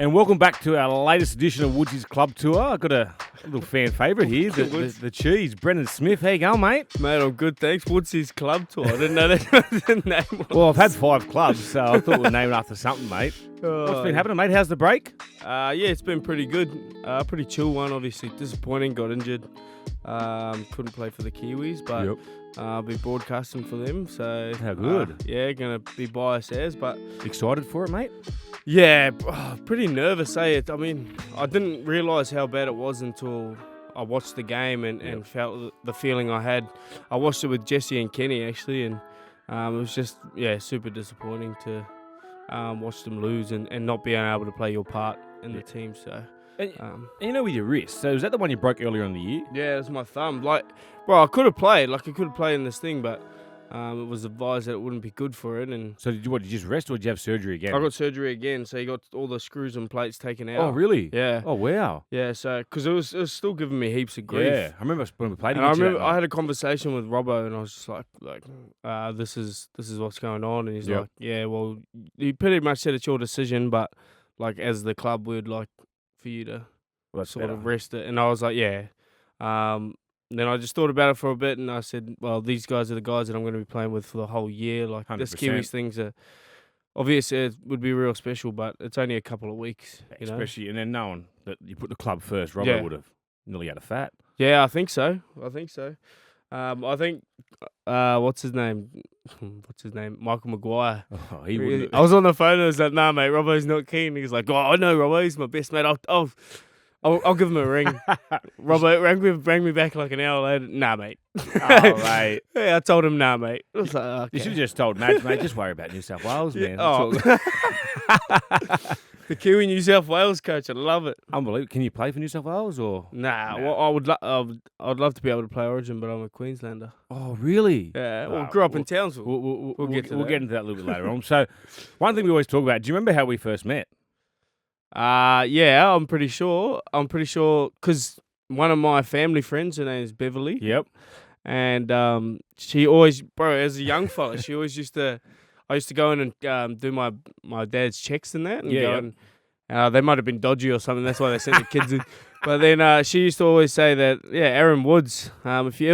And welcome back to our latest edition of Woodsy's Club Tour. I've got a little fan favourite here, the cheese, Brendan Smith. How you going, mate? Mate, I'm good, thanks. Woodsy's Club Tour. I didn't know that was the name. Well, I've had 5 clubs, so I thought we'd name it after something, mate. What's been happening, mate? How's the break? Yeah, it's been pretty good. Pretty chill one, obviously. Disappointing, got injured. Couldn't play for the Kiwis, but I'll be broadcasting for them. So How good. Gonna be biased as, but Excited for it, mate? yeah, pretty nervous. I mean, I didn't realise how bad it was until I watched the game and felt the feeling I had. I watched it with Jesse and Kenny actually, and it was just super disappointing to watch them lose and not being able to play your part in the team. So. And you know, with your wrist, so is that the one you broke earlier in the year? Yeah, it was my thumb. I could have played. I could have played in this thing, but it was advised that it wouldn't be good for it. And So did you just rest or did you have surgery again? I got surgery again, so you got all the screws and plates taken out. Oh, really? Yeah. Oh, wow. Yeah, so because it was still giving me heaps of grief. Yeah, I remember when we played And I against you remember that I had a conversation with Robbo, and I was just like, this is what's going on, and he's Yep. like, yeah, well, he pretty much said it's your decision, but like as the club, we'd like for you to that's sort better. of rest it. And I was like, yeah. Then I just thought about it for a bit, and I said, well, these guys are the guys that I'm going to be playing with for the whole year. Like, this 100%. Kiwis things are, obviously, it would be real special, but it's only a couple of weeks, you know? Especially, and then knowing that you put the club first, Robbo Yeah. would have nearly had a fat. Yeah, I think so. I think, what's his name? Michael Maguire. Oh, he wouldn't. I was on the phone and I was like, nah, mate, Robbo's not keen. He's like, oh, I know Robbo, he's my best mate. I'll give him a ring. Robbo rang me back like an hour later. Nah, mate. Oh, mate. Yeah, I told him, nah, mate. I was like, okay. You should have just told Madge, mate, just worry about New South Wales, man. Oh. That's all. The Kiwi New South Wales coach, I love it. Unbelievable. Can you play for New South Wales or? Nah, No. well, I'd love to be able to play Origin, but I'm a Queenslander. Oh, really? Yeah, Oh, grew up in Townsville. We'll get to that. get into that a little bit later on. So, one thing we always talk about, do you remember how we first met? Yeah, I'm pretty sure because one of my family friends, her name is Beverly. Yep. And she always, as a young fella, I used to go in and do my dad's checks and that, and Yeah, go yep. and they might have been dodgy or something. That's why they sent the kids in. But then she used to always say that, Aaron Woods. If you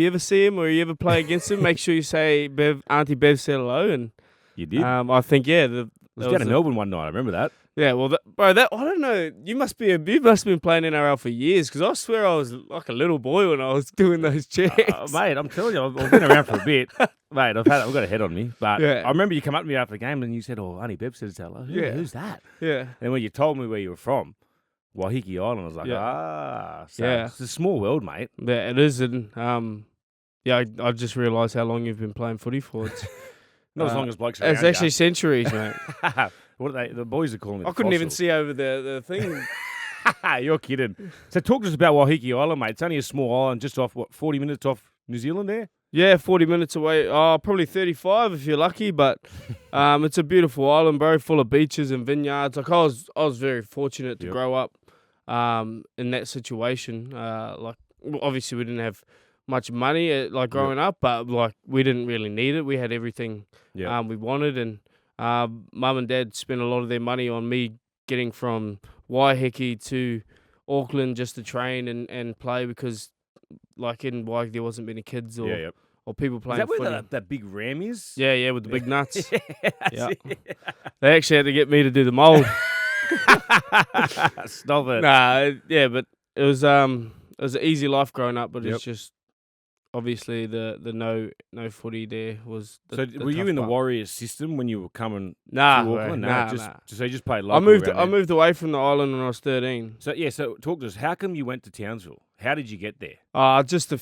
ever see him or you ever play against him, make sure you say Auntie Bev said hello. And You did? I think I was down in Melbourne one night. I remember that. yeah, well, I don't know. You must have been playing NRL for years, because I swear I was like a little boy when I was doing those checks. Mate, I'm telling you, I've been around for a bit. Mate, I've got a head on me. But Yeah. I remember you come up to me after the game and you said, oh, Auntie Bev says hello. Yeah. Who's that? Yeah, And when you told me where you were from, Waiheke Island, I was like, So Yeah. it's a small world, mate. yeah, it is, and I just realised how long you've been playing footy for. It's, Not as long as blokes around it's actually centuries, mate. ya. What are they? The boys are calling it. I couldn't even fossil. see over the thing. You're kidding. So talk to us about Waiheke Island, mate. It's only a small island, just off 40 minutes off New Zealand there. Yeah, 40 minutes away. Oh, probably 35 if you're lucky, but it's a beautiful island, bro, full of beaches and vineyards. Like I was very fortunate to grow up in that situation. Like obviously we didn't have much money growing up, but like we didn't really need it. We had everything we wanted, and mum and dad spent a lot of their money on me getting from Waiheke to Auckland just to train and play, because like in Waiheke there wasn't many kids or people Is playing that where footy. that big ram is? Yeah, with the big nuts. Yeah. They actually had to get me to do the mould. Stop it. But it was an easy life growing up, but Yep. it's just obviously the no footy there was. So were you tough in the part. Warriors system when you were coming Nah, to bro, Auckland? nah. So you just played local I around there? moved away from the island when I was 13. So talk to us. How come you went to Townsville? How did you get there? Just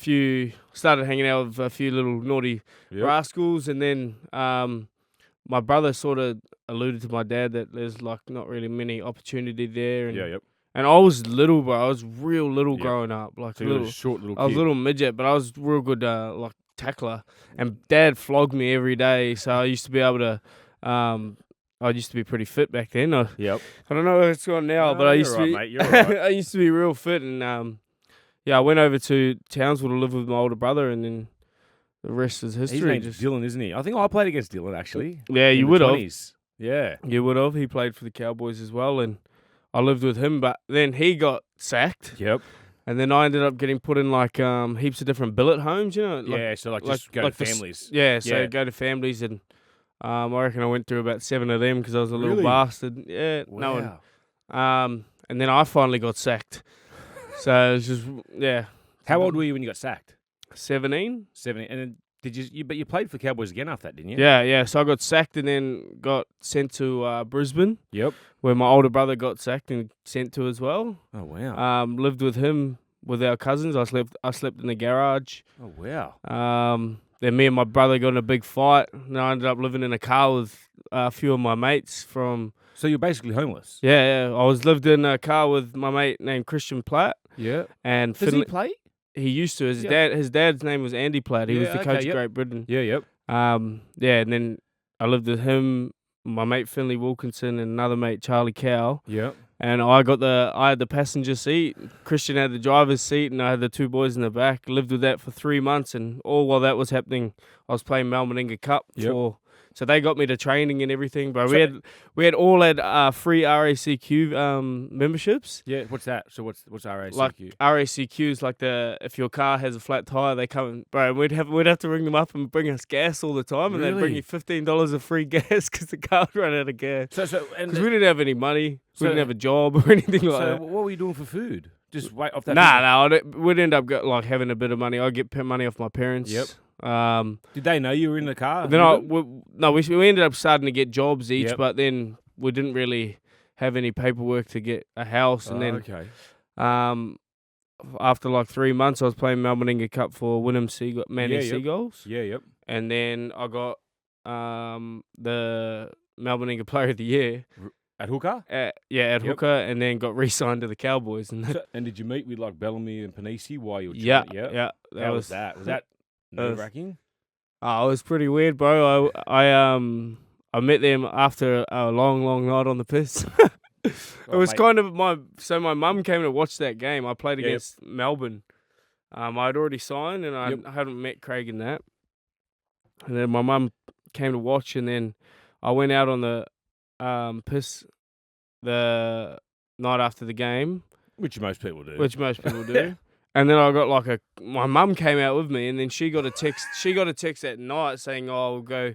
started hanging out with a few little naughty rascals, and then my brother sort of alluded to my dad that there's like not really many opportunity there, and and I was little, bro. I was real little growing up, like So you were little. a short little kid. I was a little midget, but I was real good, like tackler. And Dad flogged me every day, so I used to be able to. I used to be pretty fit back then. I don't know where it's gone now, but I used to be. Mate, you're all right. I used to be real fit, and I went over to Townsville to live with my older brother, and then the rest is His history. name's Dylan, isn't he? I think I played against Dylan actually. Yeah, in you the would have. 20s. Yeah. You would have. He played for the Cowboys as well, and I lived with him, but then he got sacked. Yep. And then I ended up getting put in like heaps of different billet homes, you know. Yeah, so just go to families. So go to families, and I reckon I went through about 7 of them because I was a little Really? bastard. Yeah, Wow. no one. And then I finally got sacked. So it was just How old were you when you got sacked? 17. 17. And then but you played for Cowboys again after that, didn't you? Yeah. So I got sacked and then got sent to Brisbane. Yep. Where my older brother got sacked and sent to as well. Oh wow. Lived with him with our cousins. I slept in the garage. Oh wow. Then me and my brother got in a big fight, and I ended up living in a car with a few of my mates from. So you're basically homeless. Yeah. I lived in a car with my mate named Christian Platt. Yeah. And Does he play? He used to. His dad's name was Andy Platt. He was the coach of Great Britain. Yeah. Yep. And then I lived with him, my mate Finley Wilkinson, and another mate Charlie Cow. Yep. And I had the passenger seat. Christian had the driver's seat, and I had the two boys in the back. Lived with that for 3 months, and all while that was happening, I was playing Melbourne Inga Cup for. So they got me to training and everything, bro. We had free RACQ memberships. Yeah, what's that? So what's RACQ? Like RACQ is like if your car has a flat tire, they come and, bro. We'd have to ring them up and bring us gas all the time, and they'd bring you $15 of free gas because the car would run out of gas. Because we didn't have any money, we didn't have a job or anything like that. So what were you doing for food? Just wait off that. We'd end up having a bit of money. I'd get money off my parents. Yep. Did they know you were in the car? Then we ended up starting to get jobs each, but then we didn't really have any paperwork to get a house. And then after like 3 months, I was playing Melbourne Inga Cup for Wynnum Seagulls. Yeah, yep. And then I got the Melbourne Inga Player of the Year. At hooker? At hooker, and then got re-signed to the Cowboys. And did you meet with like Bellamy and Panisi while you were Yeah. How was that? Was that nerve-wracking? Oh, it was pretty weird, bro. I met them after a long, long night on the piss. It was kind of my mum came to watch that game. I played against Melbourne. I'd already signed, and I hadn't met Craig in that. And then my mum came to watch, and then I went out on the piss the night after the game. Which most people do. And then I got my mum came out with me, and then she got a text. She got a text that night saying, "Oh, we'll go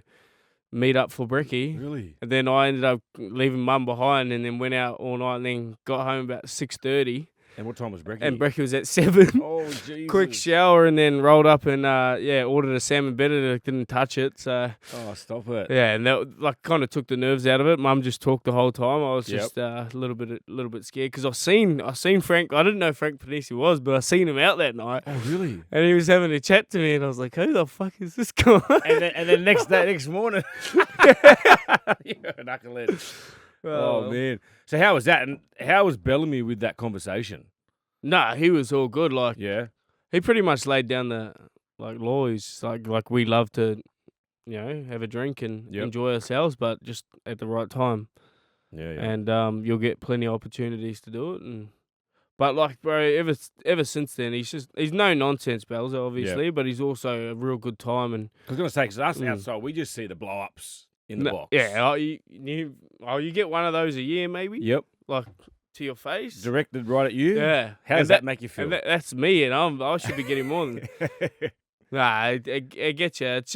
meet up for brekkie." Really? And then I ended up leaving mum behind, and then went out all night, and then got home about 6:30. And what time was brekkie? And brekkie was at 7. Oh, Jesus. Quick shower, and then rolled up and ordered a salmon Benedict. Didn't touch it, so. Oh, stop it. Yeah, and that kind of took the nerves out of it. Mum just talked the whole time. I was just a little bit scared because I seen Frank. I didn't know Frank Panisi was, but I seen him out that night. Oh, really? And he was having a chat to me, and I was like, "Who the fuck is this guy?" And then next morning, you're a knucklehead. Oh man. So how was that? And how was Bellamy with that conversation? Nah, he was all good. He pretty much laid down the law. He's like we love to, have a drink and enjoy ourselves, but just at the right time. Yeah. And you'll get plenty of opportunities to do it. But bro, ever since then, he's no nonsense, Belzer, obviously, but he's also a real good time. And I was gonna say, because us outside, we just see the blow ups in the box. Yeah, you get one of those a year, maybe. Yep. To your face, directed right at you. Yeah. How does that make you feel? And that's me, and I should be getting more than. Nah, I get you. It's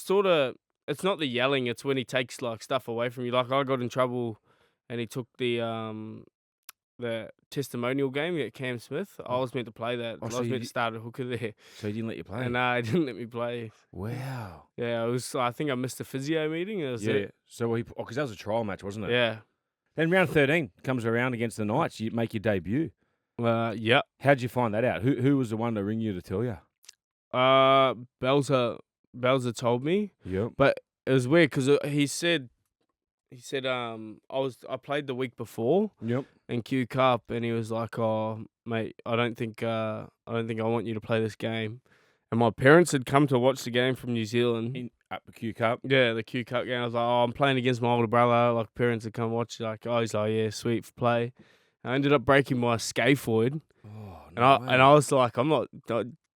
not the yelling. It's when he takes stuff away from you. Like I got in trouble, and he took the testimonial game at Cam Smith. I was meant to play that. I was meant to start a hooker there. So he didn't let you play? And he didn't let me play. Wow. Yeah, I think I missed a physio meeting. That was it. So because that was a trial match, wasn't it? Yeah. Then round 13 comes around against the Knights. You make your debut. Yeah. How'd you find that out? Who was the one to ring you to tell you? Belzer told me. Yep. But it was weird because he said I played the week before. Yep. In Q Cup, and he was like, "Oh, mate, I don't think I want you to play this game." And my parents had come to watch the game from New Zealand. At the Q Cup? Yeah, the Q Cup game. I was like, "Oh, I'm playing against my older brother." Parents had come watch. He's like, "Yeah, sweet for play." And I ended up breaking my scaphoid. Oh, and I was like, "I'm not.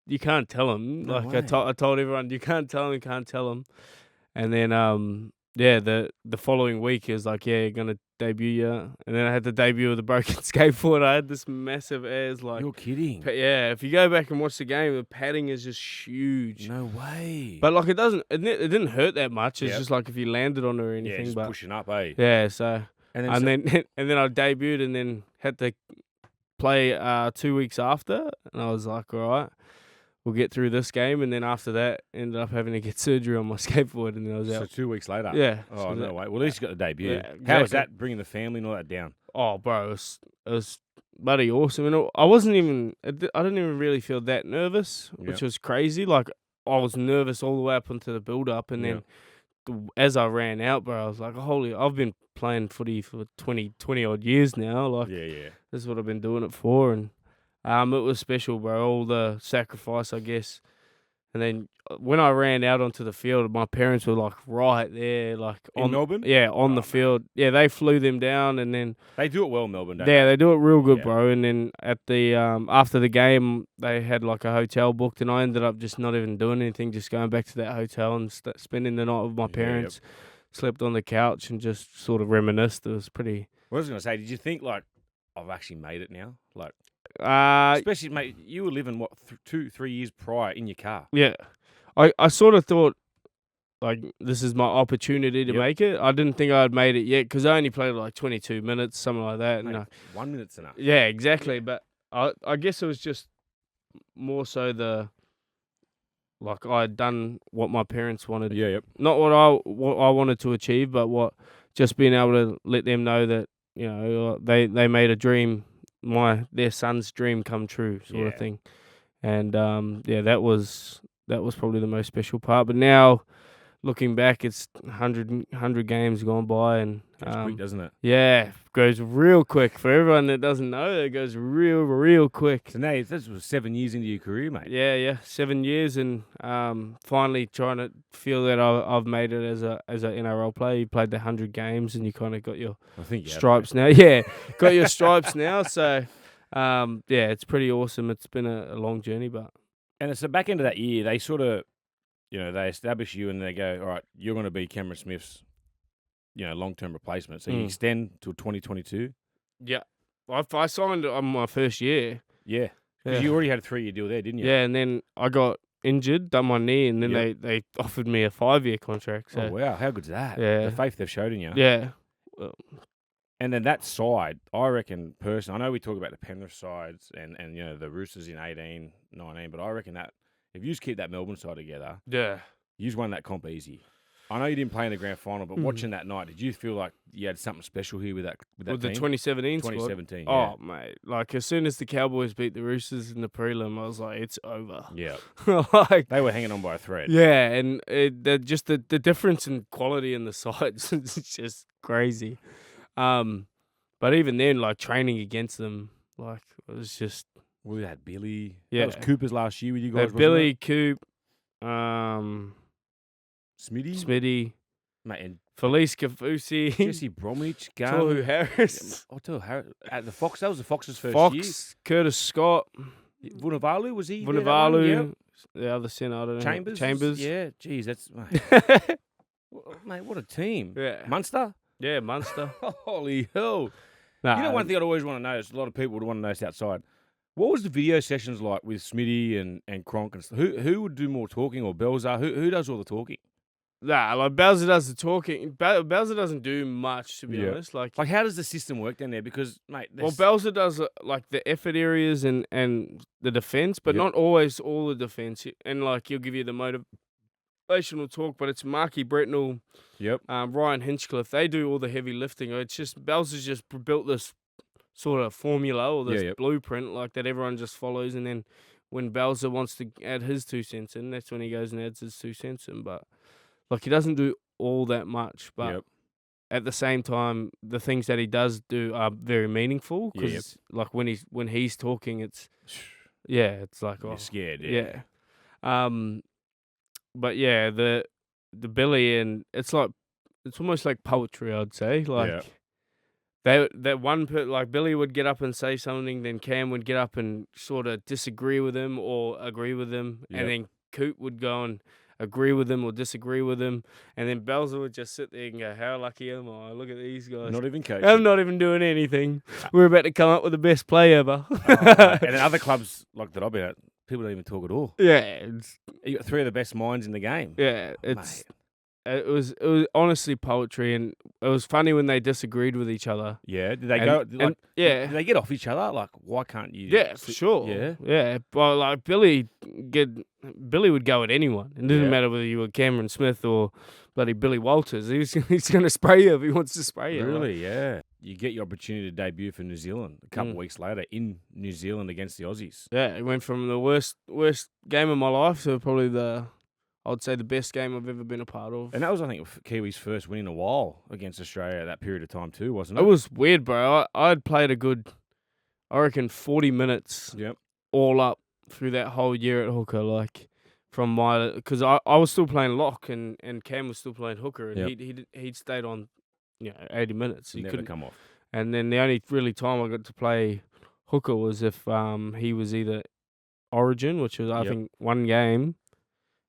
You can't tell him." No way. I told everyone, "You can't tell him. You can't tell him." And then the following week he was like, yeah, you're gonna debut, yeah. And then I had the debut with a broken skateboard. I had this massive ass, like, You're kidding. yeah. If you go back and watch the game, the padding is just huge. No way. But like it didn't hurt that much. It's just like if you landed on it or anything. just but pushing up, eh? yeah, so And and then I debuted and then had to play 2 weeks after, and I was like, all right, we'll get through this game, and then after that, ended up having to get surgery on my skateboard, and then I was so out. 2 weeks later. Yeah. Oh, so no way. Well, at least you got the debut. Yeah, How was exactly. that, bringing the family and all that down? Oh, bro, it was bloody awesome, and I wasn't even, I didn't even really feel that nervous, which was crazy. Like I was nervous all the way up into the build up, and then as I ran out, bro, I was like, holy, I've been playing footy for 20 odd years now. Like, Yeah. this is what I've been doing it for, and it was special, bro. All the sacrifice, I guess. And then when I ran out onto the field, my parents were like right there, like In Melbourne? Yeah, on the field. Yeah, they flew them down, and then They do it well, Melbourne, don't they do it real good, Yeah. bro. And then at the after the game, they had like a hotel booked, and I ended up just not even doing anything, just going back to that hotel and spending the night with my parents. Slept on the couch and just sort of reminisced. It was pretty. What was I going to say? Did you think, like, I've actually made it now? Like, especially, mate, you were living, what, 2-3 years prior in your car? Yeah. I sort of thought, like, this is my opportunity to Yep. make it. I didn't think I'd made it yet because I only played like 22 minutes, something like that. Mate, And 1 minute's enough. yeah, exactly. But I guess it was just more so like I had done what my parents wanted. Yeah, yep. Not what I wanted to achieve, but just being able to let them know that, you know, they made a dream, their son's dream come true, sort of thing. And that was probably the most special part. But now, looking back, it's 100 games gone by, and It's quick, doesn't it? yeah, goes real quick. For everyone that doesn't know, it goes real quick. So now, this was 7 years into your career, mate. Yeah, 7 years, and finally trying to feel that I've made it as a NRL player. You played the 100 games, and you kind of got your stripes now. Yeah, got your stripes now. So, it's pretty awesome. It's been a long journey, but And it's the back end of that year, they sort of, they establish you and they go, all right, you're going to be Cameron Smith's, long-term replacement. So you extend till 2022. yeah, I signed on my first year. Yeah. Because you already had a 3-year deal there, didn't you? Yeah, and then I got injured, done my knee, and then they offered me a 5-year contract. So, Oh, wow. How good's that? Yeah. The faith they've showed in you. yeah. And then that side, I reckon, personally, I know we talk about the Penrith sides and the Roosters in 18, 19, but I reckon that if you just keep that Melbourne side together, Yeah. you just won that comp easy. I know you didn't play in the grand final, but watching that night, did you feel like you had something special here with that With team? the 2017 squad. 2017, Oh, mate. Like, as soon as the Cowboys beat the Roosters in the prelim, I was like, it's over. yeah. Like, They were hanging on by a thread. yeah, and just the difference in quality in the sides is just crazy. But even then, like, training against them, like, it was just... We had Billy. Yeah. That was Cooper's last year with you guys, wasn't Billy, it? Coop, Smitty, Mate, and Felice Kafusi, Jesse Bromwich, Tohu Harris, at the Fox. That was the Fox's first year. Fox, Curtis Scott, Vunivalu, was he? there that one? Vunivalu, the other centre, I don't know. Chambers. Yeah, geez, that's... Mate, what a team. Yeah. Munster? Yeah, Munster. Holy hell. Nah, One thing I'd always want to know, is a lot of people would want to know this outside. What was the video sessions like with Smitty and Cronk and stuff? Who would do more talking, or Belzer? Who does all the talking? Nah, like Bowser does the talking. Bowser doesn't do much, to be honest. Like how does the system work down there? Because, mate, Bowser does like the effort areas and the defense, but not always all the defense. And like he'll give you the motivational talk, but it's Marky Bretnell, Ryan Hinchcliffe. They do all the heavy lifting. It's just Bowser's just built this sort of formula or this blueprint like that everyone just follows, and then when Bowser wants to add his 2 cents in, that's when he goes and adds his 2 cents in. But like he doesn't do all that much, but at the same time, the things that he does do are very meaningful because like when he's talking, it's like you're scared, but yeah, the Billy, and it's almost like poetry, I'd say. Like like Billy would get up and say something, then Cam would get up and sort of disagree with him or agree with him, and then Coop would go and agree with him or disagree with him. And then Belzer would just sit there and go, "How lucky am I? Look at these guys. Not even coaching. I'm not even doing anything. We're about to come up with the best play ever." And in other clubs like that I've been at, people don't even talk at all. Yeah, You got 3 of the best minds in the game. yeah. Mate. It was honestly poetry, and it was funny when they disagreed with each other. Yeah. Did they And- go? and- yeah. Did they get off each other? Like, why can't you? Yeah, for sure. Yeah. Yeah. But like Billy would go at anyone. It didn't Yeah. matter whether you were Cameron Smith or bloody Billy Walters. He's going to spray you if he wants to spray you. Really? Yeah. You get your opportunity to debut for New Zealand a couple Mm. weeks later in New Zealand against the Aussies. Yeah, it went from the worst game of my life to probably I'd say the best game I've ever been a part of. And that was, I think, Kiwis' first win in a while against Australia at that period of time too, wasn't it? It was weird, bro. I'd played a good, I reckon, 40 minutes Yep. all up through that whole year at hooker, like from because I was still playing lock and Cam was still playing hooker, and Yep. he'd stayed on 80 minutes. He Never couldn't come off. And then the only really time I got to play hooker was if he was either Origin, which was I Yep. think one game,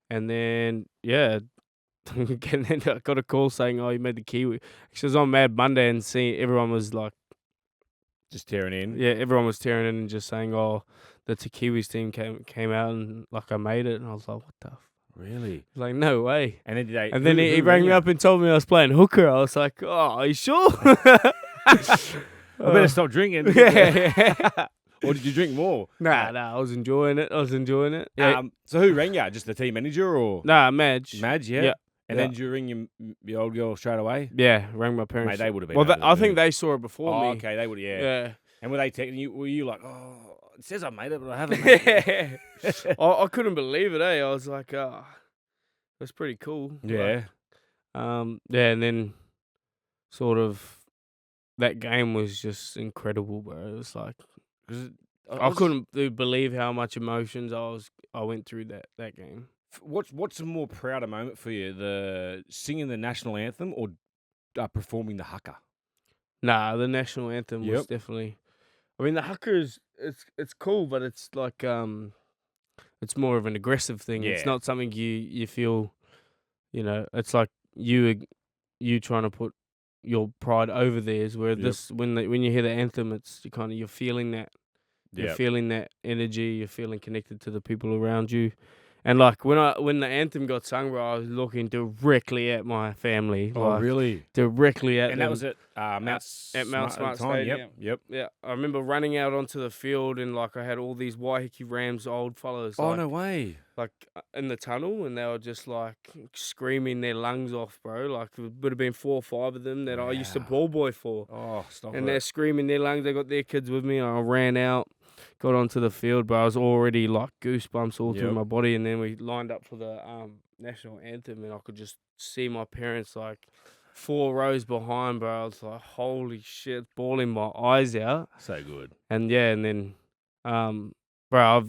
and then and then I got a call saying, "Oh, you made the Kiwi." She was on Mad Monday and see everyone was like, Just tearing in. yeah, everyone was tearing in and just saying, "Oh, the Kiwis team came out and like I made it," and I was like, "What the?" Really? Like, no way. And then did they? And then who he rang me you? up and told me I was playing hooker. I was like, "Oh, are you sure?" I better stop drinking. Yeah. Or did you drink more? Nah, I was enjoying it. Yeah. So who rang you? Just the team manager or Madge. Madge? Yeah. Yeah. And then did you ring your old girl straight away? Yeah, rang my parents. Mate, they would have been. Well, over the I think moon. they saw it before Oh, me. okay, they would. Yeah. Yeah. And were they texting you? Were you like, oh, it says I made it, but I haven't made it. I couldn't believe it. I was like, that's pretty cool. Yeah. Yeah, and then sort of that game was just incredible, bro. It was like I couldn't believe how much emotions I went through that game. What's a more prouder moment for you? The singing the national anthem or performing the haka? Nah, the national anthem was Yep. definitely. I mean, the haka it's cool, but it's like it's more of an aggressive thing. It's Yeah. not something you feel, it's like you trying to put your pride over theirs. Where Yep. when you hear the anthem, it's you're feeling that. You're Yeah. feeling that energy. You're feeling connected to the people around you. And like when the anthem got sung, bro, I was looking directly at my family. Oh, like, really? Directly at them. And that was at Mount Mount at Smart the time. Stadium. Yep. Yeah, I remember running out onto the field and like I had all these Waiheke Rams old fellas Oh, no way. like in the tunnel, and they were just like screaming their lungs off, bro. Like it would have been 4 or 5 of them that I used to Wow. ball boy for, Oh, stop and it. they're screaming their lungs. They got their kids with me. I ran out, got onto the field, but I was already like goosebumps all through Yep. my body. And then we lined up for the national anthem, and I could just see my parents like 4 rows behind, bro. I was like, holy shit, bawling my eyes out. So good. And then, bro,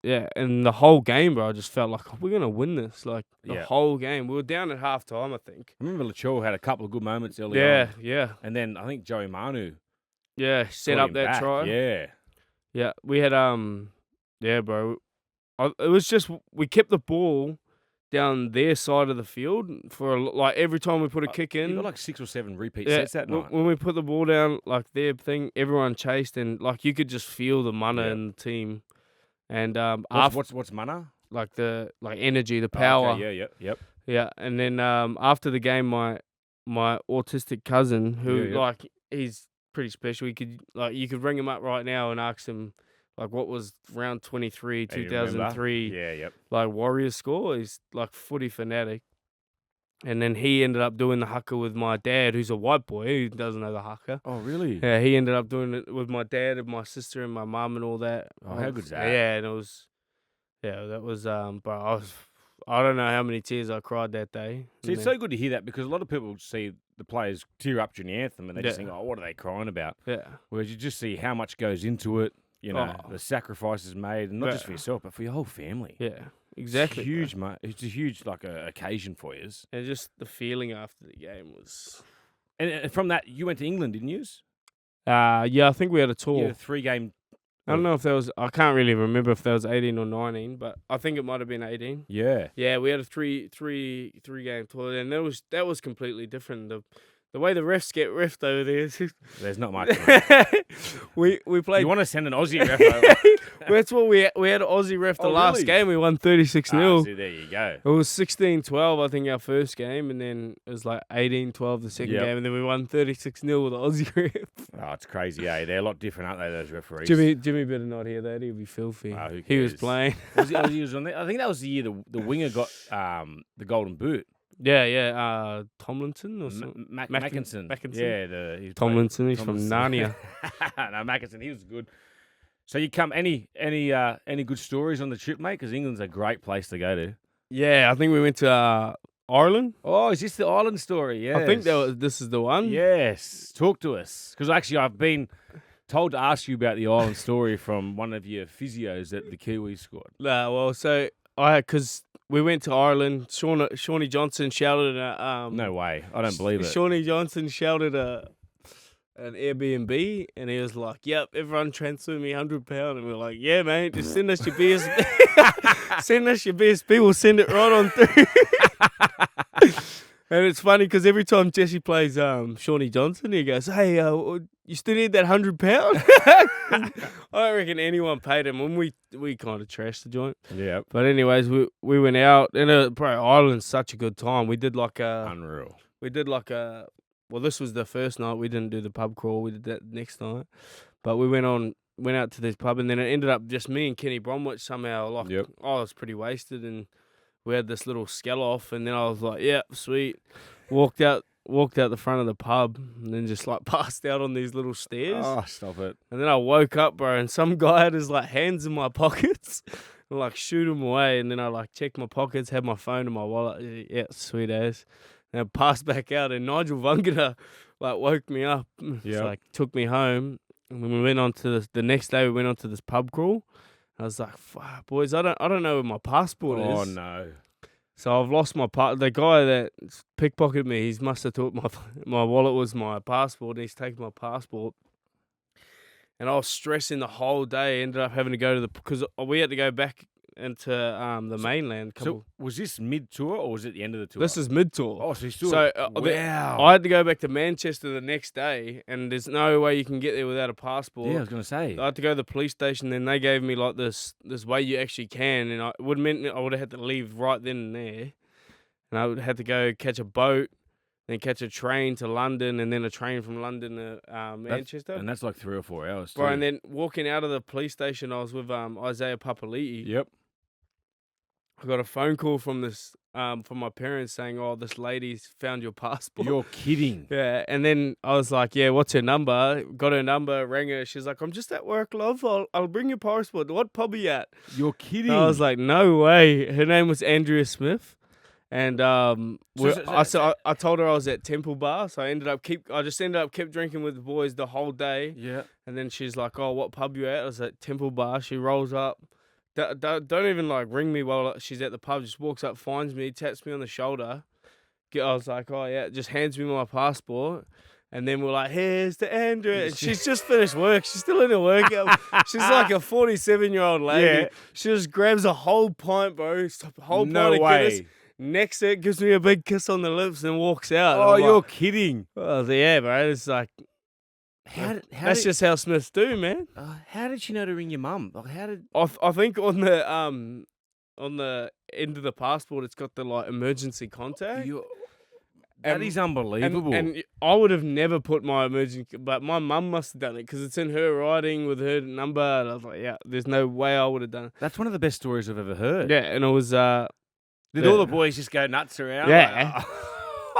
and the whole game, bro, I just felt like we're gonna win this. Like the Yeah. whole game, we were down at halftime, I think. I remember Lachua had a couple of good moments early Yeah, on. yeah, And then I think Joey Manu set got up him that back. try. Yeah. Yeah, we had yeah, bro. It was just we kept the ball down their side of the field for like every time we put a kick in. You got like 6 or 7 repeat Yeah, sets that night. when we put the ball down, like their thing, everyone chased, and like you could just feel the mana Yeah. in the team. And after What's mana? like the energy, the Oh, power. okay, yep. Yeah, and then after the game, my autistic cousin, who Yeah. like he's pretty special. You could ring him up right now and ask him like what was round 23, Hey, you remember? 2003, Yeah, yep. like Warriors score. He's like footy fanatic, and then he ended up doing the haka with my dad, who's a white boy who doesn't know the haka. Oh, really? Yeah, he ended up doing it with my dad and my sister and my mum and all that. Oh, how good's that? Yeah, and it was, that was but I don't know how many tears I cried that day. See, it's so good to hear that because a lot of people see the players tear up during the anthem and they just Yeah. think, oh, what are they crying about? Yeah. Whereas you just see how much goes into it, Oh. the sacrifices made, and not just for Yeah. yourself, but for your whole family. Yeah, exactly. It's huge, mate. It's a huge, occasion for you. And just the feeling after the game was. And from that, you went to England, didn't you? Yeah, I think we had a You tour. had a 3-game I don't know if that was. I can't really remember if that was 18 or 19, but I think it might have been 18. Yeah. Yeah, we had a three game tour, and that was completely different. The way the refs get reffed over there is There's not much. we played. You want to send an Aussie ref over? That's what we had an Aussie ref the last really? game. We won 36-0. See, there you go. It was 16-12, I think, our first game, and then it was like 18-12 the second Yep. game, and then we won 36-0 with the Aussie ref. Oh, it's crazy, eh? They're a lot different, aren't they, those referees? Jimmy better not hear that. He'll be filthy. Oh, who He was cares? playing. He was on there. I think that was the year the winger got the golden boot. Yeah. Tomlinson or something. Mackinson. Mackinson? Yeah, he's Tomlinson. He's from Tomlinson. Narnia. No, Mackinson, he was good. So you come any good stories on the trip, mate? Because England's a great place to go to. Yeah, I think we went to Ireland. Oh, is this the Ireland story? Yes. I think this is the one. Yes. Talk to us. Because actually I've been told to ask you about the Ireland story from one of your physios at the Kiwi squad. Well, so because we went to Ireland, Shawnee Johnson shouted No way. I don't believe it. Shawnee Johnson shouted an Airbnb, and he was like, "Yep, everyone transfer me £100," and we're like, "Yeah, mate, just send us your BSB. Send us your BSB. We'll send it right on through." And it's funny because every time Jesse plays Shawnee Johnson, he goes, "Hey, you still need that £100?" I don't reckon anyone paid him, and we kind of trashed the joint. Yeah. But anyways, we went out, and bro, Ireland's such a good time. We did like Unreal. well, this was the first night. We didn't do the pub crawl. We did that next night. But we went out to this pub, and then it ended up just me and Kenny Bromwich somehow. Like, Yep. I was pretty wasted, and we had this little skell off, and then I was like, "Yeah, sweet." Walked out the front of the pub, and then just like passed out on these little stairs. Oh, stop it. And then I woke up, bro, and some guy had his like hands in my pockets, and like shoot him away. And then I like checked my pockets, had my phone and my wallet. Yeah, sweet ass. And I passed back out, and Nigel Vungana like woke me up. Yeah. Like took me home, and when we went on to the next day, we went on to this pub crawl. I was like, "Fuck, boys, I don't know where my passport is." Oh no. So I've lost my The guy that pickpocketed me, he must have thought my wallet was my passport, and he's taken my passport. And I was stressing the whole day. Ended up having to go to because we had to go back into the mainland. So was this mid-tour or was it the end of the tour? This is mid-tour. Oh, so you still... So wow. I had to go back to Manchester the next day, and there's no way you can get there without a passport. Yeah, I was going to say. I had to go to the police station, then they gave me like this way you actually can, and it would have meant I would have had to leave right then and there, and I would have had to go catch a boat, then catch a train to London, and then a train from London to Manchester. And that's like 3 or 4 hours too. Bro, and then walking out of the police station, I was with Isaiah Papali'i. Yep. I got a phone call from my parents saying, "Oh, this lady's found your passport." You're kidding. Yeah, and then I was like, "Yeah, what's her number?" Got her number, rang her. She's like, "I'm just at work, love. I'll bring your passport. What pub are you at?" You're kidding. And I was like, "No way." Her name was Andrea Smith, and I told her I was at Temple Bar, so I just ended up kept drinking with the boys the whole day. Yeah. And then she's like, "Oh, what pub you at?" I was at Temple Bar. She rolls up. Don't even like ring me while she's at the pub. Just walks up, finds me, taps me on the shoulder. I was like, "Oh yeah," just hands me my passport, and then we're like, "Here's to Andrea." And she's just finished work. She's still in her workout. She's like a 47-year-old lady. Yeah. She just grabs a whole pint, bro. A whole No pint of way. Guinness. Next to it, gives me a big kiss on the lips and walks out. Oh, And I'm you're like, kidding. I was like, yeah, bro. It's like that's just how Smiths do, man. How did she know to ring your mum? Like, how did... I think on the end of the passport, it's got the like emergency contact. That is unbelievable. And I would have never put my emergency, but my mum must have done it because it's in her writing with her number. And I was like, yeah, there's no way I would have done it. That's one of the best stories I've ever heard. Yeah, and it was. Did all the boys just go nuts around? Yeah.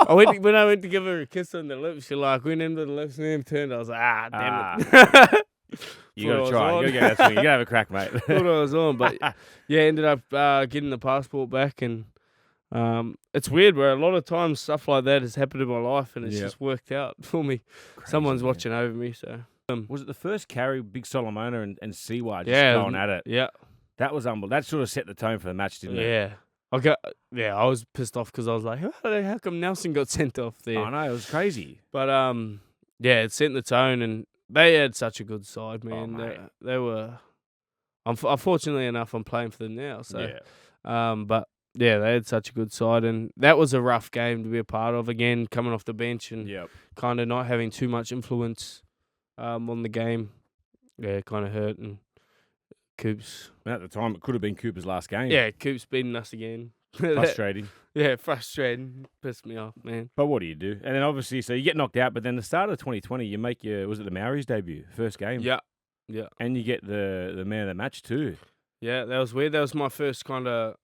Like, When I went to give her a kiss on the lips, she like went into the lips and then turned. I was like, damn it. You got to try. You got to get that swing. You got to have a crack, mate. Thought I was on, but yeah, ended up getting the passport back, and it's weird, bro. A lot of times stuff like that has happened in my life, and it's just worked out for me. Crazy, Someone's man. watching over me, so Was it the first carry, Big Solomona and Siwa just yeah, going at it? yeah, That was unbelievable. That sort of set the tone for the match, didn't it? yeah. I was pissed off because I was like, how come Nelson got sent off there? I know, it was crazy. But yeah, it set the tone, and They had such a good side, man. mate. They were. Unfortunately enough, I'm playing for them now. So, but yeah, they had such a good side, and that was a rough game to be a part of. Again, coming off the bench and kind of not having too much influence on the game. Yeah, kind of hurt. And Coops. And at the time, it could have been Cooper's last game. Yeah, Coops beating us again. Frustrating. Yeah, frustrating. Pissed me off, man. But what do you do? And then obviously, so you get knocked out, but then the start of 2020, you make was it the Maoris debut, first game? Yeah. And you get the man of the match too. Yeah, that was weird. That was my first kind of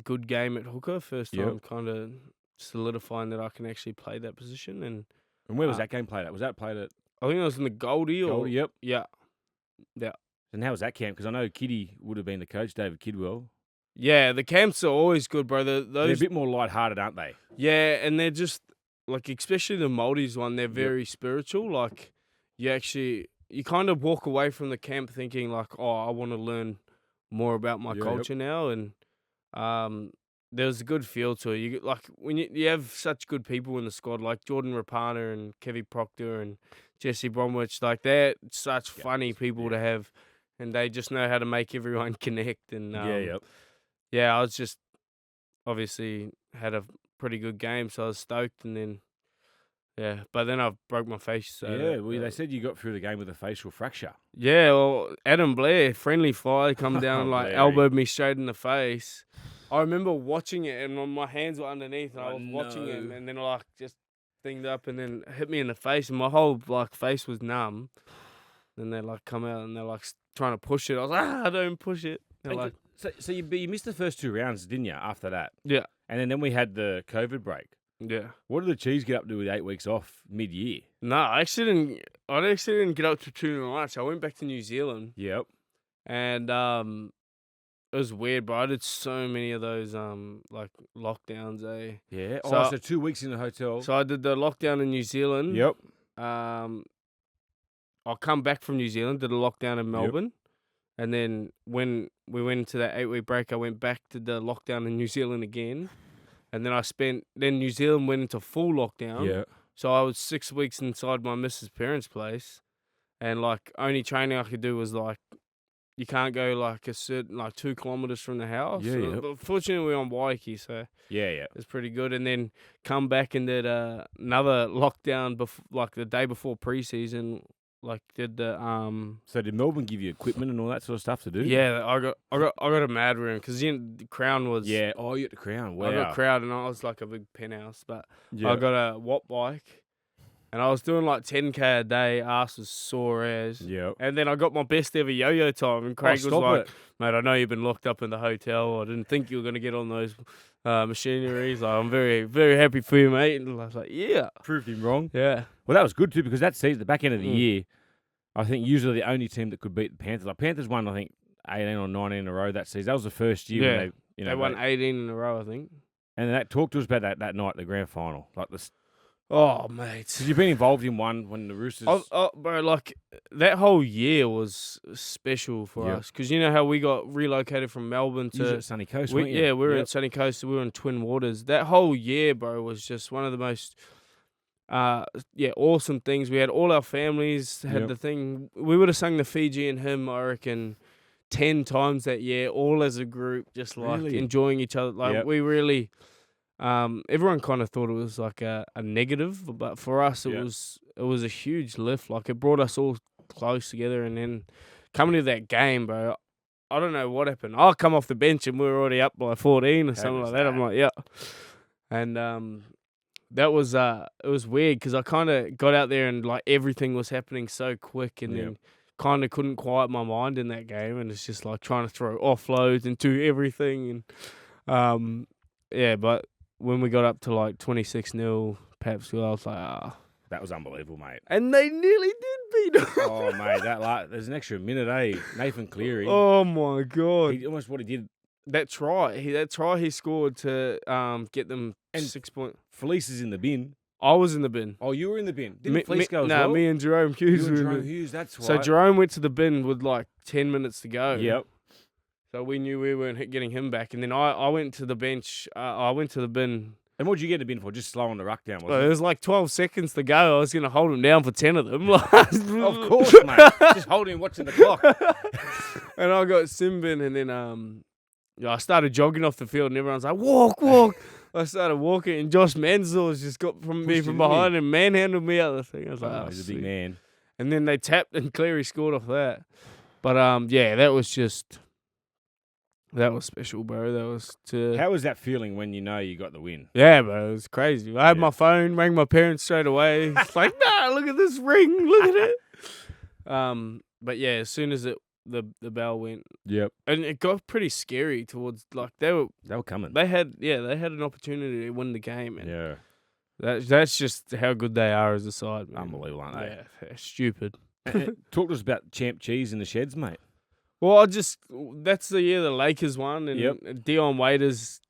good game at hooker. First time kind of solidifying that I can actually play that position. And where was that game played at? Was that played at? I think it was in the Goldie. Yep. Yeah. And how was that camp? Because I know Kitty would have been the coach, David Kidwell. Yeah, the camps are always good, bro. They're a bit more lighthearted, aren't they? Yeah, and they're just, like, especially the Maldives one, they're very spiritual. Like, you kind of walk away from the camp thinking, like, oh, I want to learn more about my culture now. And there's a good feel to it. You like when you have such good people in the squad, like Jordan Rapana and Kevin Proctor and Jesse Bromwich, like they're such funny people to have, and they just know how to make everyone connect. And I was just obviously had a pretty good game, so I was stoked. And then but then I broke my face. So they said you got through the game with a facial fracture. Yeah, well, Adam Blair, friendly fire, come down and elbowed me straight in the face. I remember watching it, and my hands were underneath, and I was watching it, and then I just thinged up, and then hit me in the face, and my whole face was numb. Then they come out, and they're trying to push it. I was like, don't push it. So you missed the first 2 rounds, didn't you? After that, yeah, and then we had the COVID break. Yeah. What did the Chiefs get up to with 8 weeks off mid-year? No, I actually didn't get up to too much. I went back to New Zealand. Yep. And it was weird, but I did so many of those lockdowns, eh? Yeah. So 2 weeks in the hotel. So I did the lockdown in New Zealand. Yep. I'll come back from New Zealand, did a lockdown in Melbourne. And then when we went into that 8-week break, I went back to the lockdown in New Zealand again. And then then New Zealand went into full lockdown. Yeah. So I was 6 weeks inside my missus' parents' place. And only training I could do was you can't go a certain 2 kilometers from the house. Yeah. But fortunately, we're on Waikiki, so it's pretty good. And then come back and did another lockdown the day before preseason. Did the So did Melbourne give you equipment and all that sort of stuff to do? Yeah, I got a mad room because the Crown was you got the Crown. Wow. I got Crown and I was a big penthouse, but I got a Watt bike. And I was doing 10K a day, ass was sore as. Yep. And then I got my best ever yo-yo time. And Craig was like, mate, I know you've been locked up in the hotel. I didn't think you were going to get on those machineries. I'm very, very happy for you, mate. And I was like, yeah. Proved him wrong. Yeah. Well, that was good too because that season, the back end of the year, I think usually the only team that could beat the Panthers. Panthers won, I think, 18 or 19 in a row that season. That was the first year when they won 18 in a row, I think. And that talk to us about that night, the grand final. Oh, mate. Because you've been involved in one when the Roosters... Bro, that whole year was special for us. Because you know how we got relocated from Melbourne to... Sunny Coast, weren't you? Yeah, we were in Sunny Coast. We were in Twin Waters. That whole year, bro, was just one of the most... awesome things. We had all our families had the thing. We would have sung the Fijian hymn, I reckon, 10 times that year, all as a group, just enjoying each other. We really... everyone kind of thought it was a negative, but for us it was a huge lift. It brought us all close together, and then coming to that game, bro, I don't know what happened. I'll come off the bench and we were already up by 14 or something like that. I'm like, yeah. And that was it was weird because I kind of got out there and everything was happening so quick, and then kind of couldn't quiet my mind in that game, and it's just trying to throw offloads into everything, and but when we got up to 26-0 Papsville, I was like, that was unbelievable, mate. And they nearly did beat us. Oh, mate, there's an extra minute, eh? Nathan Cleary. Oh my God! He almost what he did. That try he scored to get them 6 points. Felice is in the bin. I was in the bin. Oh, you were in the bin. Didn't Felice go as well? No, me and Jerome Hughes were in the bin. Hughes, that's right. So Jerome went to the bin with 10 minutes to go. Yep. So we knew we weren't getting him back, and then I went to the bench. I went to the bin And what'd you get in the bin for? Just slowing the ruck down, Well, wasn't there was like 12 seconds to go. I was going to hold him down for 10 of them. Like, it? Of course, mate. Just holding him, watching the clock. And I got Simbin, and then I started jogging off the field, and everyone's like, walk. I started walking, and Josh Mansell's just got from me Pushed from you, didn't he? behind and manhandled me out of the thing. I was like, Oh, oh, he's a big sweet. man. And then they tapped, and Cleary scored off that. But yeah, that was special, bro. That was How was that feeling when you know you got the win? yeah, bro. It was crazy. I had Yeah. my phone, rang my parents straight away. It's like, nah, look at this ring, look at it. But yeah, as soon as the bell went, Yep. and it got pretty scary towards like they were coming. they had an opportunity to win the game, and Yeah. that's just how good they are as a side, man. Unbelievable, aren't they? Yeah, they're stupid. Talk to us about Champ Cheese in the sheds, mate. Well, that's the year the Lakers won, and Yep. Dion Waiters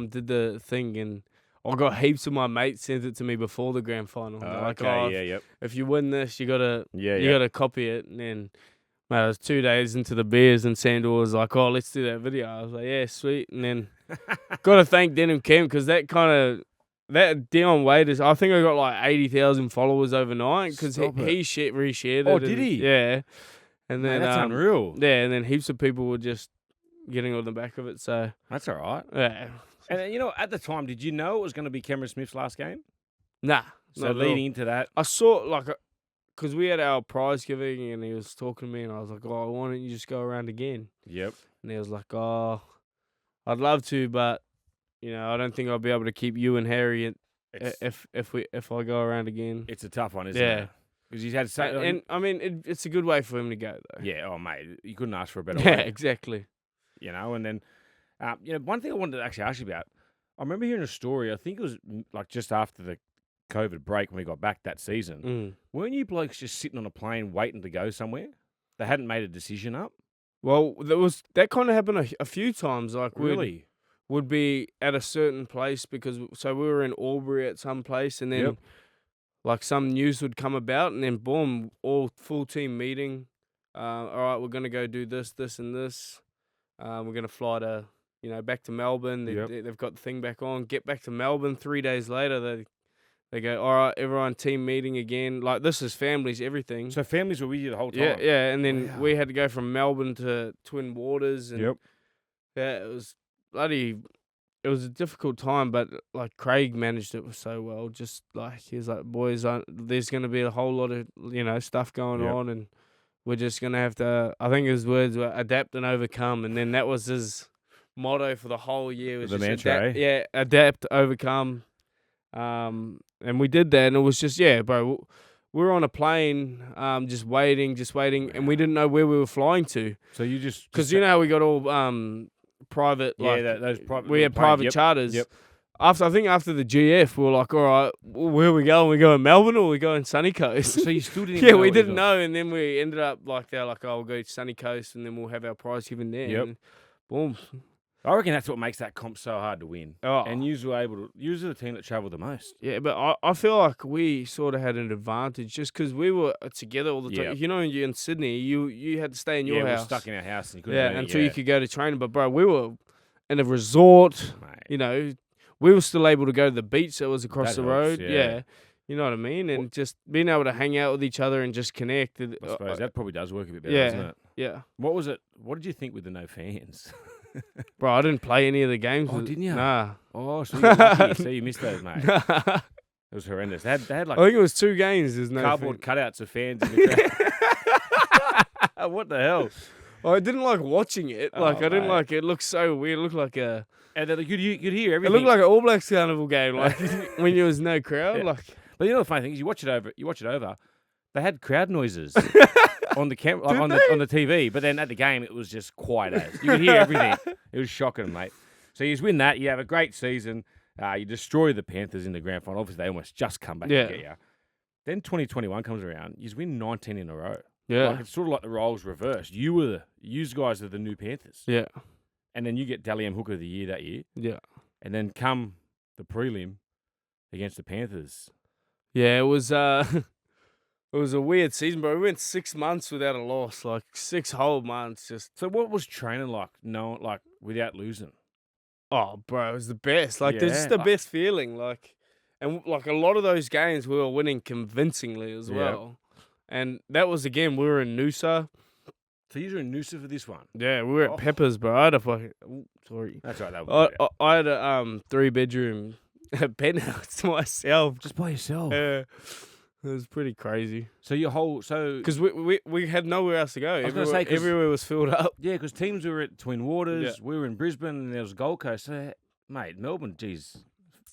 did the thing, and I got heaps of my mates sent it to me before the grand final. They're like, Yep. if you win this, you gotta Yeah, gotta copy it. And then, mate, it was 2 days into the beers, and Sandor was like, "Oh, let's do that video." I was like, "Yeah, sweet." And then got to thank Denim Kemp because that Dion Waiters, I think I got like 80,000 followers overnight because Stop it. he reshared it. Oh, did he? Yeah. And Man, then that's unreal. yeah, and then heaps of people were just getting on the back of it. So That's all right. yeah, And at the time, did you know it was going to be Cameron Smith's last game? nah. So not at all. leading into that, I saw because we had our prize giving, and he was talking to me, and I was like, "Oh, why don't you just go around again?" yep. And he was like, "Oh, I'd love to, but I don't think I'll be able to keep you and Harry if I go around again." It's a tough one, isn't Yeah. it? Because he's had so. And I mean, it's a good way for him to go, though. yeah. Oh, mate, you couldn't ask for a better Yeah, way. exactly. And then, one thing I wanted to actually ask you about. I remember hearing a story. I think it was like just after the COVID break when we got back that season. Weren't you blokes just sitting on a plane waiting to go somewhere? They hadn't made a decision up. Well, that kind of happened a few times. Like Really? would be at a certain place because we were in Albury at some place, and then Yep. like some news would come about, and then boom, all full team meeting. All right, we're gonna go do this, and this. We're gonna fly to back to Melbourne. They've got the thing back on. Get back to Melbourne 3 days later. They go, all right, everyone team meeting again. Like this is families, everything. So families were with you the whole time. Yeah, and then Wow. we had to go from Melbourne to Twin Waters, and Yep. yeah, it was it was a difficult time, but like Craig managed it so well. Just like he was like, boys, there's going to be a whole lot of stuff going Yep. on, and we're just going to have to. I think his words were adapt and overcome, and then that was his motto for the whole year. Was The just mantra, adapt, yeah, adapt, overcome. And we did that, and it was just bro. We were on a plane, just waiting, and we didn't know where we were flying to. So you just Because you know how we got all private, those private. we had planes. private Yep. charters. Yep. After the GF, we were like, all right, where are we going? We going Melbourne or we going Sunny Coast? So you still didn't. Yeah, know we what you didn't thought. know, and then we ended up they're like, oh, we'll go to Sunny Coast, and then we'll have our prize given there. Yep. And boom. I reckon that's what makes that comp so hard to win. Oh. And you were the team that travelled the most. Yeah, but I feel like we sort of had an advantage just because we were together all the time. Yeah. You know, you're in Sydney, you had to stay in your we were house. stuck in our house and you couldn't. Until you could go to training. But bro, we were in a resort. Mate. We were still able to go to the beach that was across That the helps, road. yeah. You know what I mean? And just being able to hang out with each other and just connect. I suppose that probably does work a bit better, yeah. doesn't it? Yeah. What was it? What did you think with the no fans? Bro, I didn't play any of the games. Oh, didn't you? Nah. Oh, so you're lucky. So you missed those, mate. It was horrendous. They had I like think it was 2 games. There's no cardboard cutouts of fans in the crowd. What the hell? I didn't like watching it. Oh, Like I didn't mate. like it. Looked so weird. It looked like a. And then you'd hear It everything. looked like an All Blacks carnival game. Like when there was no crowd. Yeah. Like But you know the funny thing is, you watch it over. They had crowd noises on the Did on the TV, but then at the game it was just quiet as. You could hear everything. It was shocking, mate. So you win that. You have a great season. You destroy the Panthers in the grand final. Obviously, they almost just come back Yeah. and get you. Then 2021 comes around. You win 19 in a row. yeah, Like it's sort of like the roles reversed. You guys are the new Panthers, yeah, and then you get Dally M Hooker of the year that year, yeah. and then come the prelim against the Panthers. Yeah, it was it was a weird season, bro. We went 6 months without a loss, like 6 whole months. Just So what was training like? No, like without losing. Oh, bro, it was the best. Like, there's just Yeah. the best feeling. Like, and like a lot of those games, we were winning convincingly as Yeah. well. And that was again, we were in Noosa. So you were in Noosa for this one? Yeah, we were at Oh. Peppers, bro. I had a fucking. Sorry. That's right. That was I had a 3-bedroom penthouse to myself. just by yourself. Yeah, it was pretty crazy. So your whole Because we had nowhere else to go. was gonna say, 'cause- Everywhere was filled up. yeah, because teams were at Twin Waters, Yeah. we were in Brisbane, and there was Gold Coast. So, mate, Melbourne, geez,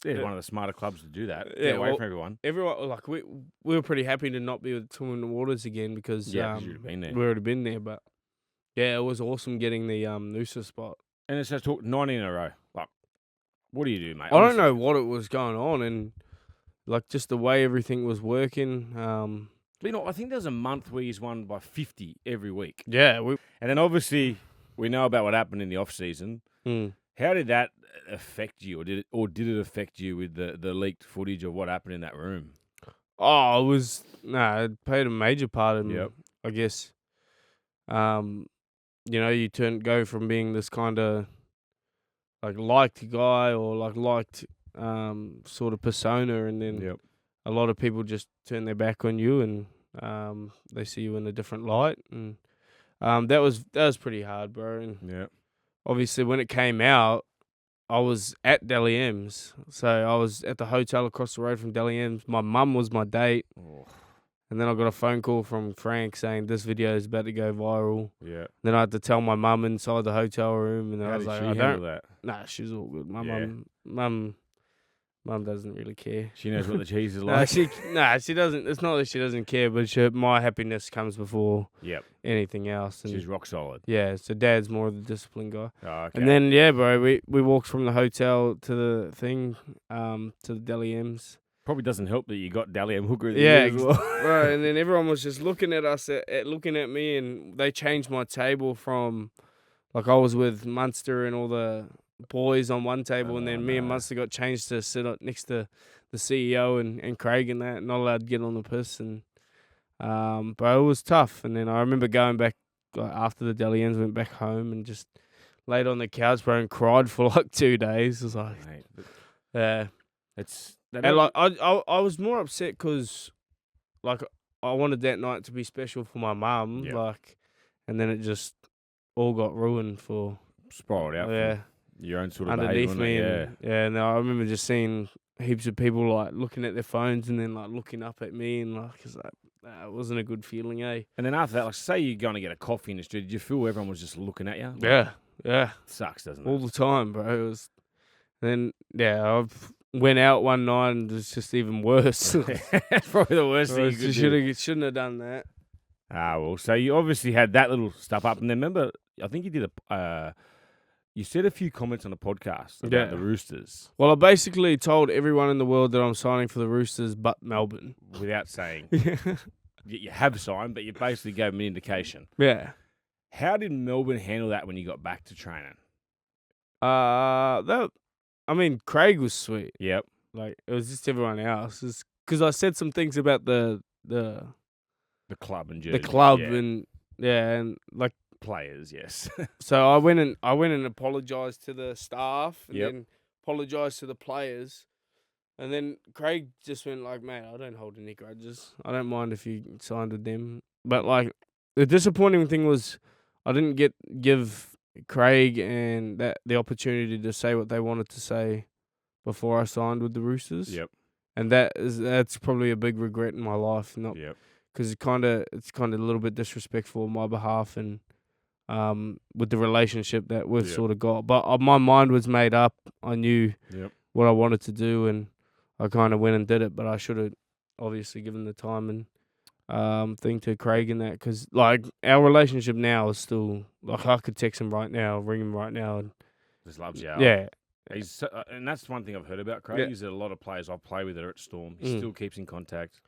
they're Yeah. one of the smarter clubs to do that. Yeah, Get away well, from everyone. Everyone like we were pretty happy to not be with Twin Waters again because Yeah, 'cause you'd have been there. we already been there. But yeah, it was awesome getting the Noosa spot. And it's just 19 in a row. Like, what do you do, mate? I don't know what it was going on, and like just the way everything was working. I think there was a month where he's won by 50 every week. Yeah, And then obviously we know about what happened in the off season. How did that affect you, or did it affect you with the leaked footage of what happened in that room? it played a major part in. Yep. I guess. You go from being this kind of like liked guy or like liked sort of persona, and then a lot of people just turn their back on you, and they see you in a different light, and that was pretty hard, bro. And obviously, when it came out, I was at Deli M's, so I was at the hotel across the road from Deli M's. My mum was my date, and then I got a phone call from Frank saying this video is about to go viral. Yeah. Then I had to tell my mum inside the hotel room, and How I was did like, she I handle don't. that? Nah, she's all good. My Yeah. mum doesn't really care. She knows what the cheese is No, like. she doesn't. It's not that she doesn't care, but my happiness comes before Yep. anything else. And She's rock solid. yeah, so Dad's more of the disciplined guy. Oh, okay. And then bro, we walked from the hotel to the thing, to the Deli M's. Probably doesn't help that you got Dally M Hooker. Yeah, As well. bro. And then everyone was just looking at us, looking at me, and they changed my table from, like, I was with Munster and all the boys on one table, and then me and Munster got changed to sit next to the CEO and Craig and that, not allowed to get on the piss. And but it was tough. And then I remember going back after the Deli M's, went back home and just laid on the couch, bro, and cried for like 2 days. It was like, Mate, yeah. and like I was more upset because, like, I wanted that night to be special for my mum, Yep. like, and then it just all got ruined for spiraled out. yeah Your own sort of underneath behaviour, me. wasn't it? And I remember just seeing heaps of people like looking at their phones and then like looking up at me, and like it's like it wasn't a good feeling, eh? And then after that, like, say you're going to get a coffee in the street, did you feel everyone was just looking at you? Yeah, Sucks, doesn't all it? the time, bro. It was. And then I've went out one night and it's just even worse. That's probably the worst thing you could do. Shouldn't have done that. Well, so you obviously had that little stuff up, and then remember, I think you did you said a few comments on the podcast about the Roosters. Well, I basically told everyone in the world that I'm signing for the Roosters, but Melbourne. Without saying. You have signed, but you basically gave them an indication. Yeah. How did Melbourne handle that when you got back to training? Craig was sweet. Yep. Like, it was just everyone else. Because I said some things about the club and Jersey. the club yeah. and like Players, yes. so I went and apologized to the staff and Yep. then apologized to the players. And then Craig just went like, mate, I don't hold any grudges. I don't mind if you signed with them. But like the disappointing thing was I didn't give Craig and that the opportunity to say what they wanted to say before I signed with the Roosters. Yep. And that's probably a big regret in my life, not Yep. because it's kind of a little bit disrespectful on my behalf and with the relationship that we've sort of got. But my mind was made up. I knew what I wanted to do, and I kind of went and did it. But I should have obviously given the time and thing to Craig in that, because like our relationship now is still like I could text him right now, ring him right now, and just loves you. Yeah. He's and that's one thing I've heard about Craig. Yeah. Is that a lot of players I play with that are at Storm. He still keeps in contact.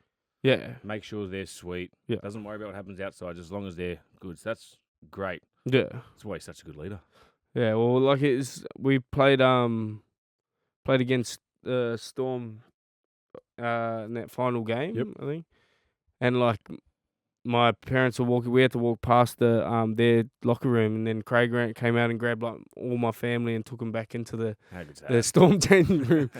Yeah. Make sure they're sweet. Yeah. Doesn't worry about what happens outside, just as long as they're good. So that's great. Yeah. That's why he's such a good leader. Yeah. Well, like we played against Storm in that final game. Yep. I think, and like my parents were walking. We had to walk past their locker room, and then Craig Grant came out and grabbed like all my family and took them back into the storm changing room.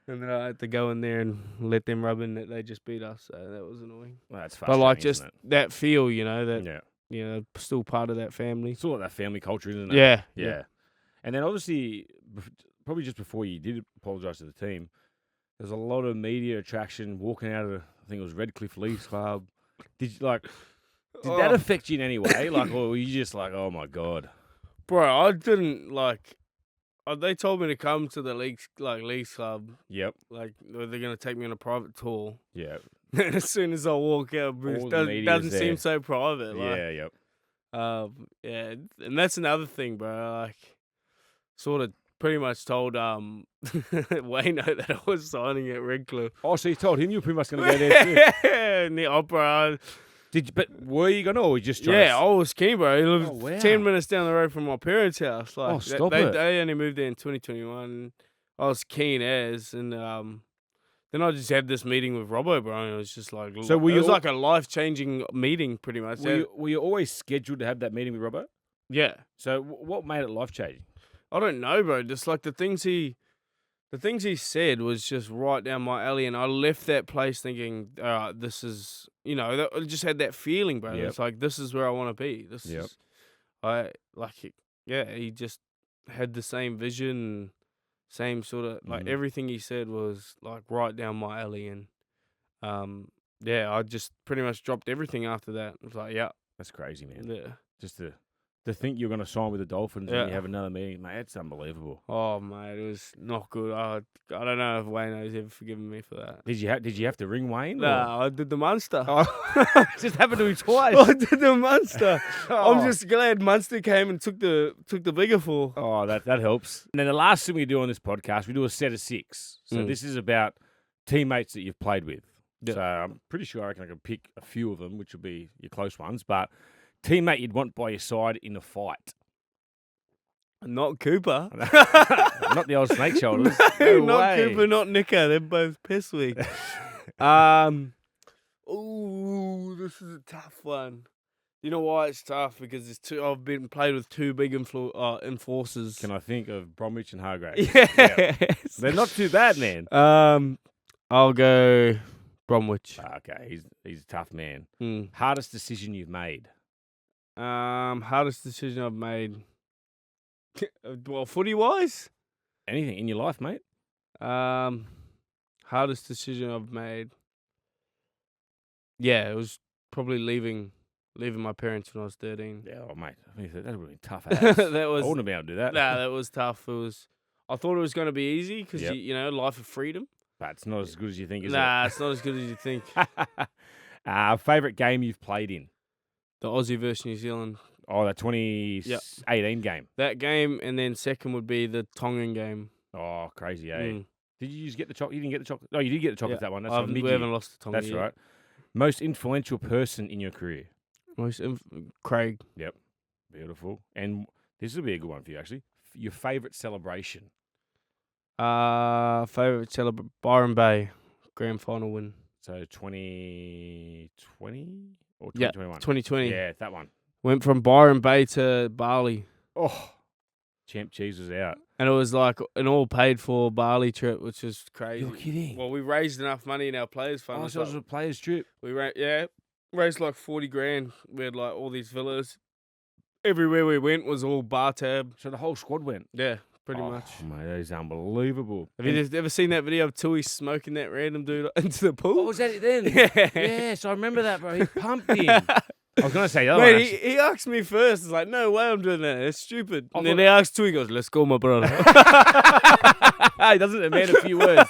And then I had to go in there and let them rub in that they just beat us. So that was annoying. Well, that's But frustrating, like just isn't it? that feel, that Yeah. still part of that family. It's all like that family culture, isn't it? Yeah. Yeah. And then obviously, probably just before you did apologise to the team, there's a lot of media attraction walking out of, I think it was Redcliffe Leagues Club. Did that affect you in any way? Like, or were you just like, oh my God? Bro, I didn't like. They told me to come to the leagues club. Yep. Like they're gonna take me on a private tour. Yeah. As soon as I walk out, Bruce doesn't seem so private. Yeah. Yep. Yeah, and that's another thing, bro. Like, sort of pretty much told Wayno that I was signing at Redcliffe. Oh, so you told him you were pretty much going to go there too? Yeah, in the opera. But were you going to, or were you just I was keen, bro. He lived wow. 10 minutes down the road from my parents' house. Like, stop it. They only moved there in 2021. I was keen as, and then I just had this meeting with Robbo, bro, and it was just like, it was like a life-changing meeting, pretty much. Were you always scheduled to have that meeting with Robbo? Yeah. So what made it life-changing? I don't know, bro. Just like the things he said was just right down my alley, and I left that place thinking, this is, I just had that feeling, bro. Yep. It's like, this is where I want to be. He just had the same vision, same sort of, like, everything he said was, like, right down my alley, and, I just pretty much dropped everything after that. It was like, yeah. That's crazy, man. Yeah. Just to think you're going to sign with the Dolphins and you have another meeting, mate, it's unbelievable. Oh, mate, it was not good. I don't know if Wayno's ever forgiven me for that. Did you have to ring Wayne? No, I did the Munster. Oh. Just happened to him twice. I did the Munster. I'm just glad Munster came and took the bigger fall. Oh, that helps. And then the last thing we do on this podcast, we do a set of 6. So this is about teammates that you've played with. Yeah. So I'm pretty sure I can pick a few of them, which will be your close ones, but teammate you'd want by your side in a fight. Not Cooper. Not the old snake shoulders. No not way. Cooper, not Nicker. They're both piss weak. Ooh, this is a tough one. You know why it's tough? Because I've been played with two big enforcers. Can I think of Bromwich and Hargrave? Yes. Yeah. They're not too bad, man. I'll go Bromwich. Okay, he's a tough man. Mm. Hardest decision you've made? Hardest decision I've made. Well, footy-wise? Anything in your life, mate? Hardest decision I've made. Yeah, it was probably leaving my parents when I was 13. Yeah, mate. I mean, that would have been tough. That was. I wouldn't have been able to do that. Nah, that was tough. I thought it was going to be easy because life of freedom. But it's not as good as you think, is it? Nah, it's not as good as you think. Favorite game you've played in? The Aussie versus New Zealand. Oh, the 2018 game. That game, and then second would be the Tongan game. Oh, crazy, eh? Did you just get the chocolate? You didn't get the chocolate? No, you did get the chocolate that one. That's we haven't lost the Tongan That's right. Most influential person in your career? Craig. Yep. Beautiful. And this will be a good one for you, actually. Your favourite celebration? Byron Bay. Grand final win. So 2020 or 2021? Yeah, 2020. Yeah, that one. Went from Byron Bay to Bali. Oh, Champ Cheese was out. And it was like an all paid for Bali trip, which was crazy. You're kidding. Well, we raised enough money in our players' fund. Oh, so it was a players' trip. We raised like 40 grand. We had like all these villas. Everywhere we went was all bar tab. So the whole squad went? Yeah, pretty much. Mate, that is unbelievable. Have you ever seen that video of Tui smoking that random dude into the pool? Oh, was that it then? Yeah. Yes, I remember that, bro. He pumped him. I was going to say the other one. Mate, he asked me first. It's like, no way I'm doing that. It's stupid. And then he asked Tui, he goes, let's go, my brother. He doesn't demand a few words.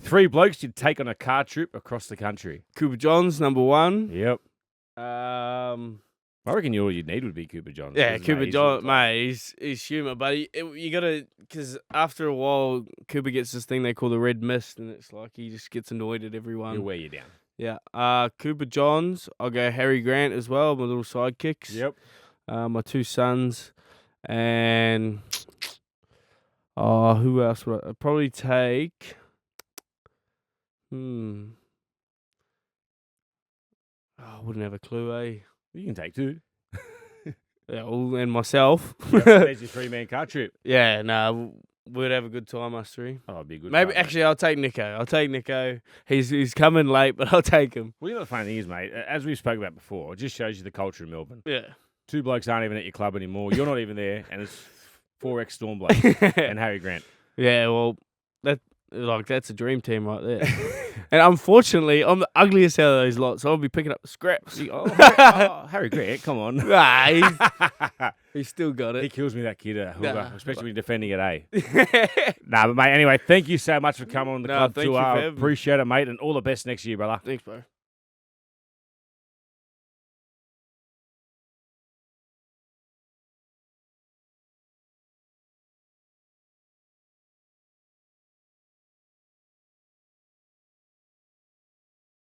3 blokes you'd take on a car trip across the country. Cooper Johns, number 1. Yep. I reckon all you'd need would be Cooper Johns. Yeah, Cooper Johns, mate, he's humour, but you got to, because after a while, Cooper gets this thing they call the red mist, and it's like he just gets annoyed at everyone. He'll wear you down. Yeah. Cooper Johns, I'll go Harry Grant as well, my little sidekicks. Yep. My 2 sons, and who else would I'd probably take? I wouldn't have a clue, eh? You can take 2. Yeah, and myself. There's your 3-man car trip. Yeah, no, we'd have a good time, us 3. Oh, it'd be a good. Maybe, time, actually, I'll take Nico. He's coming late, but I'll take him. Well, you know the funny thing is, mate, as we spoke about before, it just shows you the culture of Melbourne. Yeah. 2 blokes aren't even at your club anymore. You're not even there, and it's 4 ex-Storm blokes and Harry Grant. Yeah, well, that's a dream team right there. And unfortunately, I'm the ugliest out of those lots, so I'll be picking up the scraps. Harry Grant, come on. He's still got He it. kills me, that kid, especially when you're defending it, eh? But mate, anyway, thank you so much for coming on the club thank you tour. for having me. Appreciate it, mate, and all the best next year, brother. Thanks, bro.